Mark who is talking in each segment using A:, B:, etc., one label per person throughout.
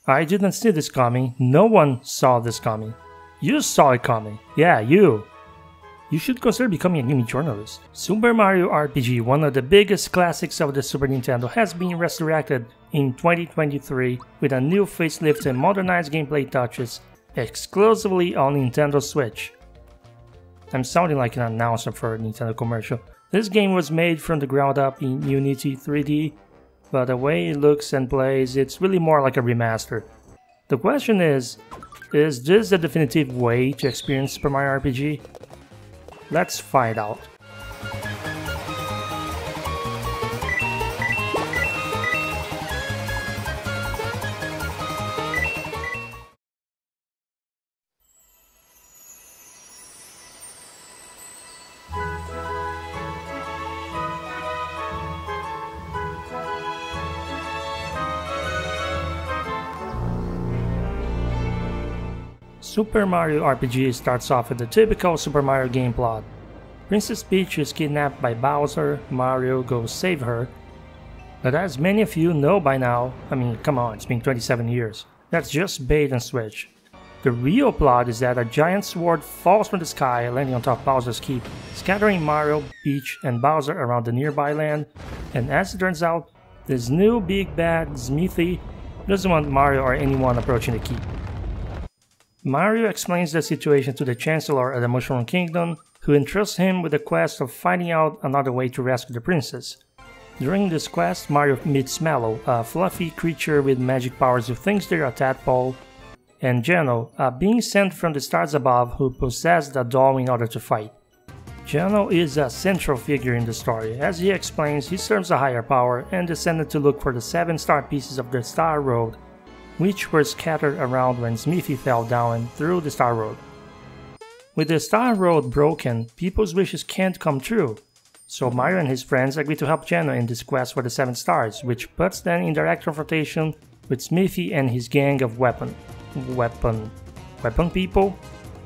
A: I didn't see this coming. No one saw this coming. You saw it coming. Yeah, you. You should consider becoming a gaming journalist. Super Mario RPG, one of the biggest classics of the Super Nintendo, has been resurrected in 2023 with a new facelift and modernized gameplay touches exclusively on Nintendo Switch. I'm sounding like an announcer for a Nintendo commercial. This game was made from the ground up in Unity 3D, but the way it looks and plays, it's really more like a remaster. The question is this the definitive way to experience Super Mario RPG? Let's find out. Super Mario RPG starts off with the typical Super Mario game plot. Princess Peach is kidnapped by Bowser, Mario goes save her. But as many of you know by now, I mean come on, it's been 27 years, that's just bait and switch. The real plot is that a giant sword falls from the sky, landing on top of Bowser's keep, scattering Mario, Peach, and Bowser around the nearby land, and as it turns out, this new big bad Smithy doesn't want Mario or anyone approaching the keep. Mario explains the situation to the Chancellor at the Mushroom Kingdom, who entrusts him with the quest of finding out another way to rescue the princess. During this quest, Mario meets Mallow, a fluffy creature with magic powers who thinks they're a tadpole, and Geno, a being sent from the stars above who possessed a doll in order to fight. Geno is a central figure in the story. As he explains, he serves a higher power and is sent to look for the 7 star pieces of the Star Road, which were scattered around when Smithy fell down and through the Star Road. With the Star Road broken, people's wishes can't come true, so Mario and his friends agree to help Geno in this quest for the 7 stars, which puts them in direct confrontation with Smithy and his gang of weapon people?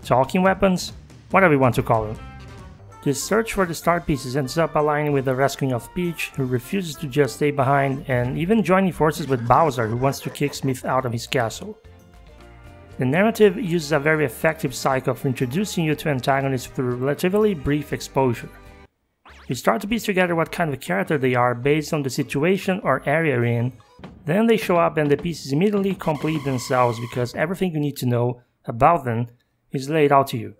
A: Talking weapons? Whatever you want to call them. This search for the star pieces ends up aligning with the rescuing of Peach, who refuses to just stay behind, and even joining forces with Bowser, who wants to kick Smith out of his castle. The narrative uses a very effective cycle of introducing you to antagonists through relatively brief exposure. You start to piece together what kind of character they are based on the situation or area you're in, then they show up and the pieces immediately complete themselves because everything you need to know about them is laid out to you.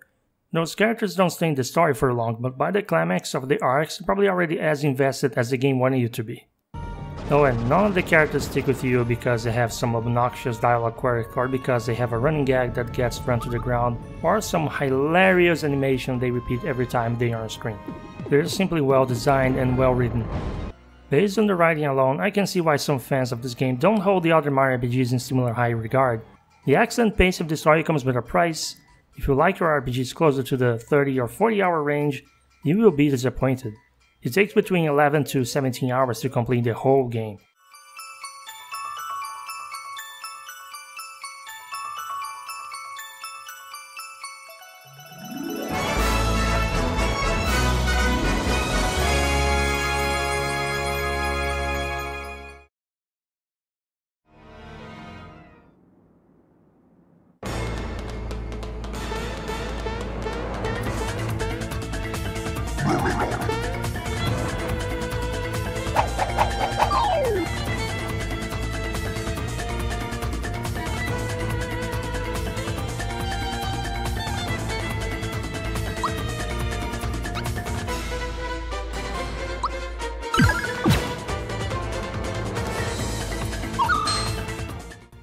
A: Those characters don't stay in the story for long, but by the climax of the arcs, you're probably already as invested as the game wanted you to be. Oh, and none of the characters stick with you because they have some obnoxious dialogue quirk, or because they have a running gag that gets run to the ground, or some hilarious animation they repeat every time they are on screen. They're simply well designed and well written. Based on the writing alone, I can see why some fans of this game don't hold the other Mario RPGs in similar high regard. The excellent pace of the story comes with a price. If you like your RPGs closer to the 30 or 40 hour range, you will be disappointed. It takes between 11 to 17 hours to complete the whole game.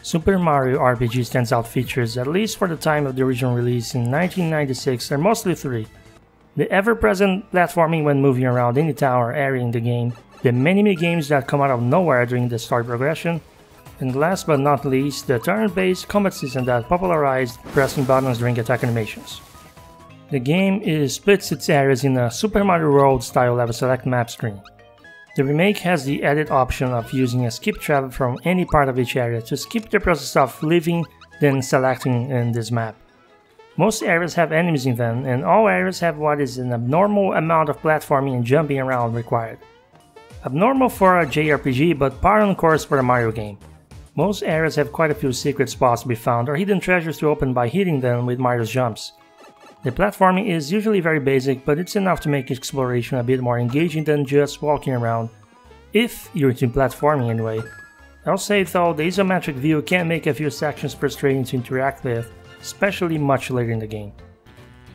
A: Super Mario RPG standout features, at least for the time of the original release in 1996, are mostly 3. The ever-present platforming when moving around any town or area in the game, the many games that come out of nowhere during the story progression, and last but not least, the turn-based combat system that popularized pressing buttons during attack animations. The game splits its areas in a Super Mario World style level select map screen. The remake has the added option of using a skip travel from any part of each area to skip the process of leaving, then selecting in this map. Most areas have enemies in them, and all areas have what is an abnormal amount of platforming and jumping around required. Abnormal for a JRPG, but par on course for a Mario game. Most areas have quite a few secret spots to be found or hidden treasures to open by hitting them with Mario's jumps. The platforming is usually very basic, but it's enough to make exploration a bit more engaging than just walking around, if you're into platforming anyway. I'll say though, the isometric view can make a few sections frustrating to interact with, especially much later in the game.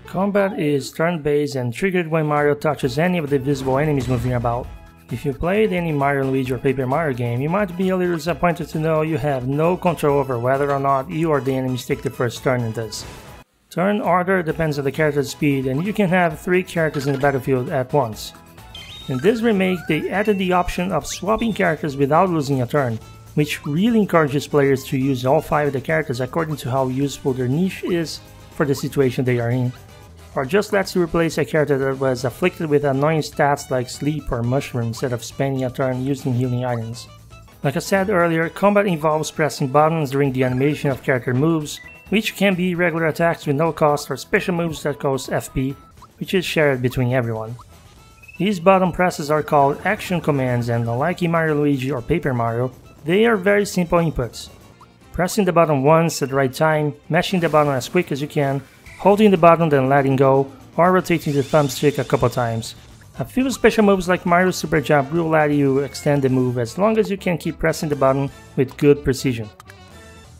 A: Combat is turn-based and triggered when Mario touches any of the visible enemies moving about. If you played any Mario, Luigi or Paper Mario game, you might be a little disappointed to know you have no control over whether or not you or the enemies take the first turn in this. Turn order depends on the character's speed, and you can have 3 characters in the battlefield at once. In this remake, they added the option of swapping characters without losing a turn, which really encourages players to use all 5 of the characters according to how useful their niche is for the situation they are in. Or just lets you replace a character that was afflicted with annoying stats like sleep or mushroom instead of spending a turn using healing items. Like I said earlier, combat involves pressing buttons during the animation of character moves, which can be regular attacks with no cost or special moves that cost FP, which is shared between everyone. These button presses are called action commands, and unlike in Mario, Luigi or Paper Mario, they are very simple inputs. Pressing the button once at the right time, mashing the button as quick as you can, holding the button then letting go, or rotating the thumbstick a couple times. A few special moves like Mario's Super Jump will let you extend the move as long as you can keep pressing the button with good precision.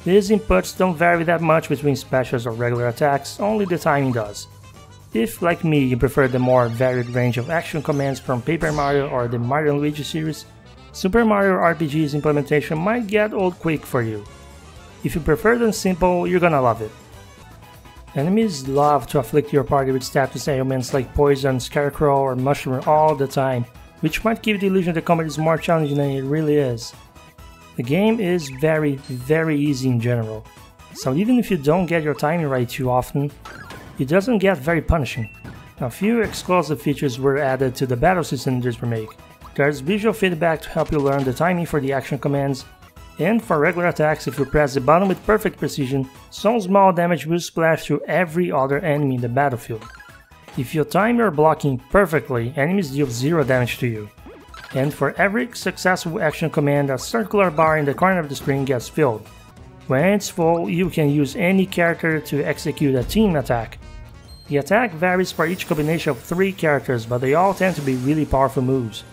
A: These inputs don't vary that much between specials or regular attacks, only the timing does. If, like me, you prefer the more varied range of action commands from Paper Mario or the Mario & Luigi series, Super Mario RPG's implementation might get old quick for you. If you prefer them simple, you're gonna love it. Enemies love to afflict your party with status ailments like poison, scarecrow, or mushroom all the time, which might give the illusion the combat is more challenging than it really is. The game is very easy in general, so even if you don't get your timing right too often, it doesn't get very punishing. A few exclusive features were added to the battle system in this remake. There's visual feedback to help you learn the timing for the action commands, and for regular attacks, if you press the button with perfect precision, some small damage will splash to every other enemy in the battlefield. If you time your blocking perfectly, enemies deal 0 damage to you. And for every successful action command, a circular bar in the corner of the screen gets filled. When it's full, you can use any character to execute a team attack. The attack varies for each combination of 3 characters, but they all tend to be really powerful moves,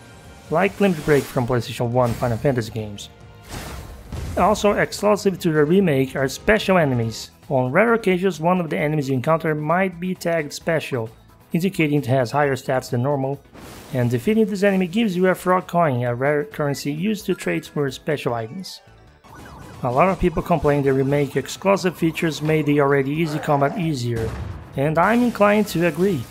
A: like Limit Break from PlayStation 1 Final Fantasy games. Also exclusive to the remake are special enemies. On rare occasions, one of the enemies you encounter might be tagged special, indicating it has higher stats than normal, and defeating this enemy gives you a frog coin, a rare currency used to trade for special items. A lot of people complain the remake exclusive features made the already easy combat easier, and I'm inclined to agree.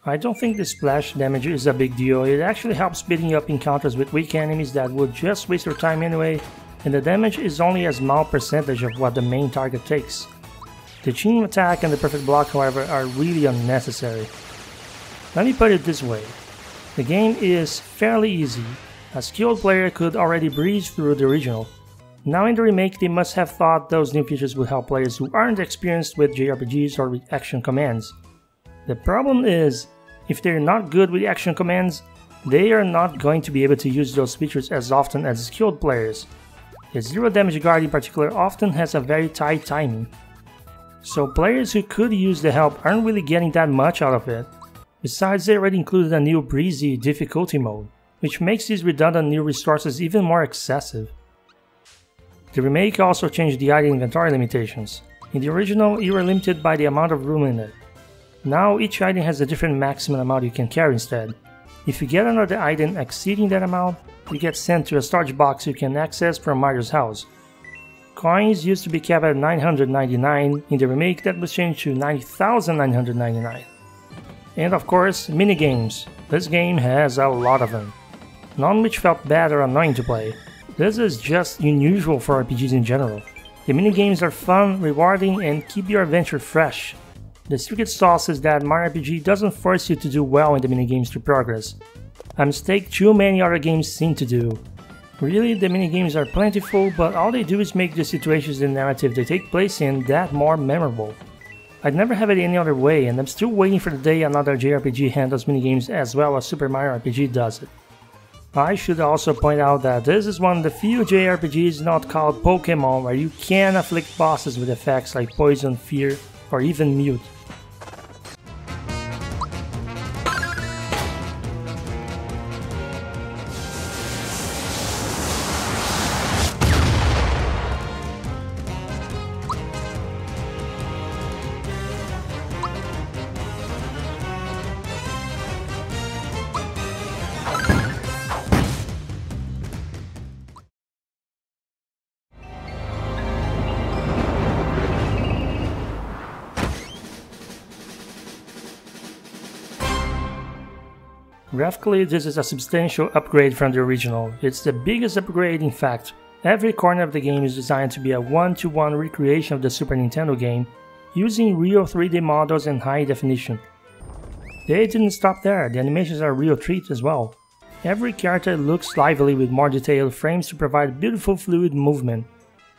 A: I don't think the splash damage is a big deal, it actually helps speeding up encounters with weak enemies that would just waste your time anyway, and the damage is only a small percentage of what the main target takes. The chain attack and the perfect block, however, are really unnecessary. Let me put it this way, the game is fairly easy. A skilled player could already breeze through the original. Now in the remake, they must have thought those new features would help players who aren't experienced with JRPGs or with action commands. The problem is, if they're not good with action commands, they are not going to be able to use those features as often as skilled players. The 0 damage guard in particular often has a very tight timing. So players who could use the help aren't really getting that much out of it. Besides, they already included a new breezy difficulty mode, which makes these redundant new resources even more excessive. The remake also changed the item inventory limitations. In the original, you were limited by the amount of room in it. Now each item has a different maximum amount you can carry instead. If you get another item exceeding that amount, you get sent to a storage box you can access from Mario's house. Coins used to be kept at 999, in the remake that was changed to 90,999. And of course, minigames. This game has a lot of them. None which felt bad or annoying to play. This is just unusual for RPGs in general. The minigames are fun, rewarding, and keep your adventure fresh. The secret sauce is that Mario RPG doesn't force you to do well in the minigames to progress, a mistake too many other games seem to do. Really, the minigames are plentiful, but all they do is make the situations and narrative they take place in that more memorable. I'd never have it any other way, and I'm still waiting for the day another JRPG handles minigames as well as Super Mario RPG does it. I should also point out that this is one of the few JRPGs not called Pokémon where you can afflict bosses with effects like poison, fear, or even mute. Graphically, this is a substantial upgrade from the original. It's the biggest upgrade in fact. Every corner of the game is designed to be a one-to-one recreation of the Super Nintendo game, using real 3D models and high definition. They didn't stop there, the animations are a real treat as well. Every character looks lively with more detailed frames to provide beautiful fluid movement.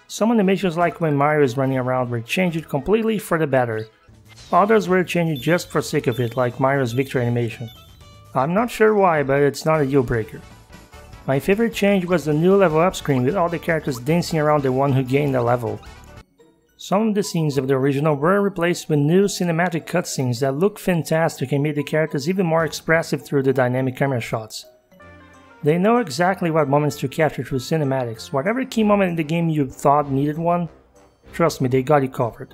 A: Some animations like when Mario is running around were changed completely for the better. Others were changed just for sake of it, like Mario's victory animation. I'm not sure why, but it's not a deal breaker. My favorite change was the new level up screen with all the characters dancing around the one who gained the level. Some of the scenes of the original were replaced with new cinematic cutscenes that look fantastic and made the characters even more expressive through the dynamic camera shots. They know exactly what moments to capture through cinematics. Whatever key moment in the game you thought needed one, trust me, they got it covered.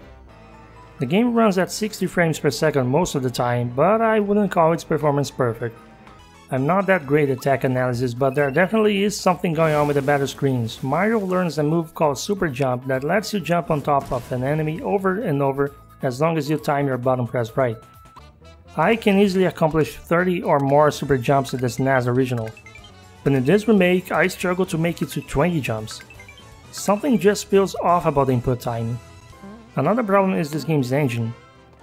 A: The game runs at 60 frames per second most of the time, but I wouldn't call its performance perfect. I'm not that great at tech analysis, but there definitely is something going on with the better screens. Mario learns a move called Super Jump that lets you jump on top of an enemy over and over as long as you time your button press right. I can easily accomplish 30 or more super jumps in the SNES original, but in this remake I struggle to make it to 20 jumps. Something just feels off about the input timing. Another problem is this game's engine.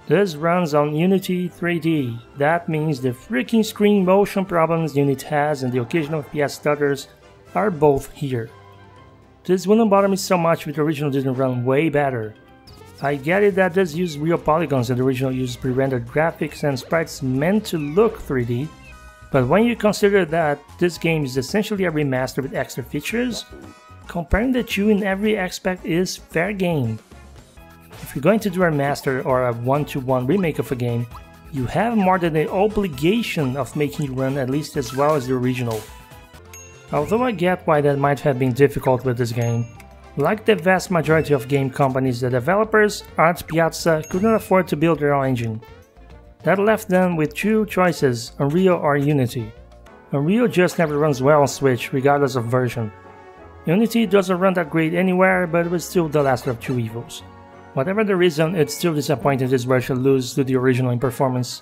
A: This runs on Unity 3D. That means the freaking screen motion problems Unity has and the occasional FPS stutters are both here. This wouldn't bother me so much if the original didn't run way better. I get it that this uses real polygons and the original uses pre-rendered graphics and sprites meant to look 3D, but when you consider that this game is essentially a remaster with extra features, comparing the two in every aspect is fair game. If you're going to do a remaster or a one-to-one remake of a game, you have more than the obligation of making it run at least as well as the original. Although I get why that might have been difficult with this game. Like the vast majority of game companies, the developers, Art Piazza, couldn't afford to build their own engine. That left them with two choices, Unreal or Unity. Unreal just never runs well on Switch, regardless of version. Unity doesn't run that great anywhere, but it was still the lesser of two evils. Whatever the reason, it's still disappointing this version loses to the original in performance.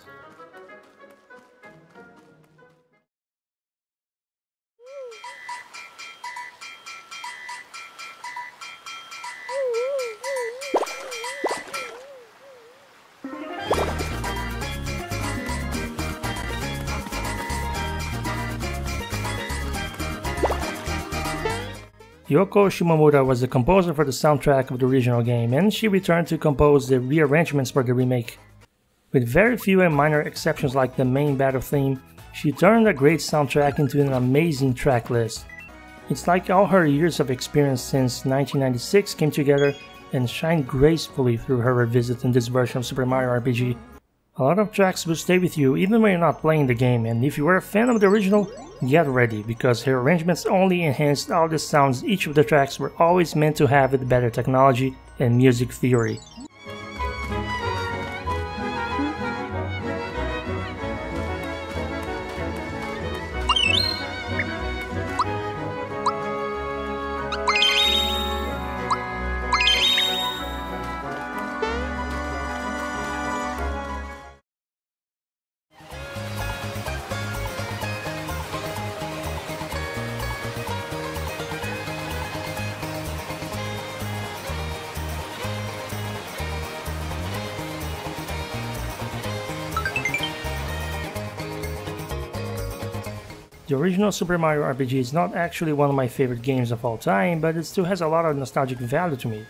A: Yoko Shimomura was the composer for the soundtrack of the original game, and she returned to compose the rearrangements for the remake. With very few and minor exceptions like the main battle theme, she turned a great soundtrack into an amazing track list. It's like all her years of experience since 1996 came together and shined gracefully through her revisit in this version of Super Mario RPG. A lot of tracks will stay with you even when you're not playing the game, and if you were a fan of the original, get ready, because her arrangements only enhanced all the sounds each of the tracks were always meant to have with better technology and music theory. The original Super Mario RPG is not actually one of my favorite games of all time, but it still has a lot of nostalgic value to me.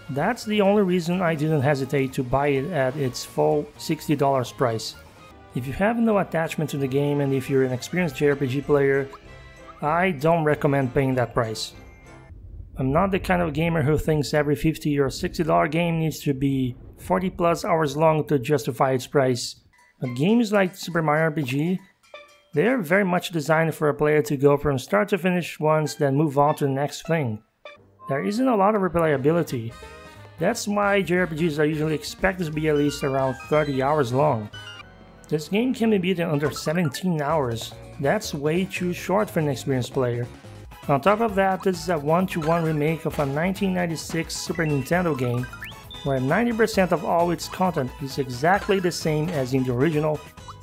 A: That's the only reason I didn't hesitate to buy it at its full $60 price. If you have no attachment to the game and if you're an experienced JRPG player, I don't recommend paying that price. I'm not the kind of gamer who thinks every $50 or $60 game needs to be 40 plus hours long to justify its price, but games like Super Mario RPG, they are very much designed for a player to go from start to finish once, then move on to the next thing. There isn't a lot of replayability. That's why JRPGs are usually expected to be at least around 30 hours long. This game can be beaten under 17 hours. That's way too short for an experienced player. On top of that, this is a one-to-one remake of a 1996 Super Nintendo game, where 90% of all its content is exactly the same as in the original,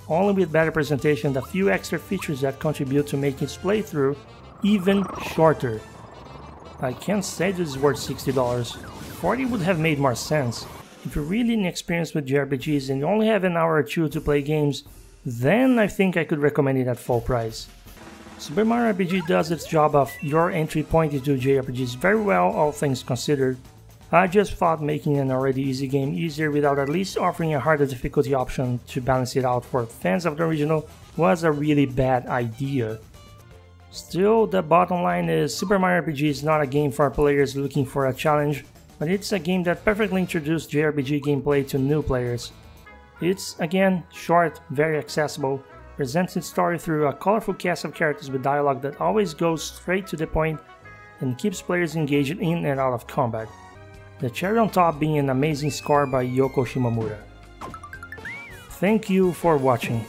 A: only with better presentation and a few extra features that contribute to making its playthrough even shorter. I can't say this is worth $60. 40 would have made more sense. If you're really inexperienced with JRPGs and you only have an hour or two to play games, then I think I could recommend it at full price. Super Mario RPG does its job of your entry point into JRPGs very well, all things considered. I just thought making an already easy game easier without at least offering a harder difficulty option to balance it out for fans of the original was a really bad idea. Still, the bottom line is Super Mario RPG is not a game for players looking for a challenge, but it's a game that perfectly introduced JRPG gameplay to new players. It's, again, short, very accessible, presents its story through a colorful cast of characters with dialogue that always goes straight to the point and keeps players engaged in and out of combat. The cherry on top being an amazing score by Yoko Shimomura. Thank you for watching.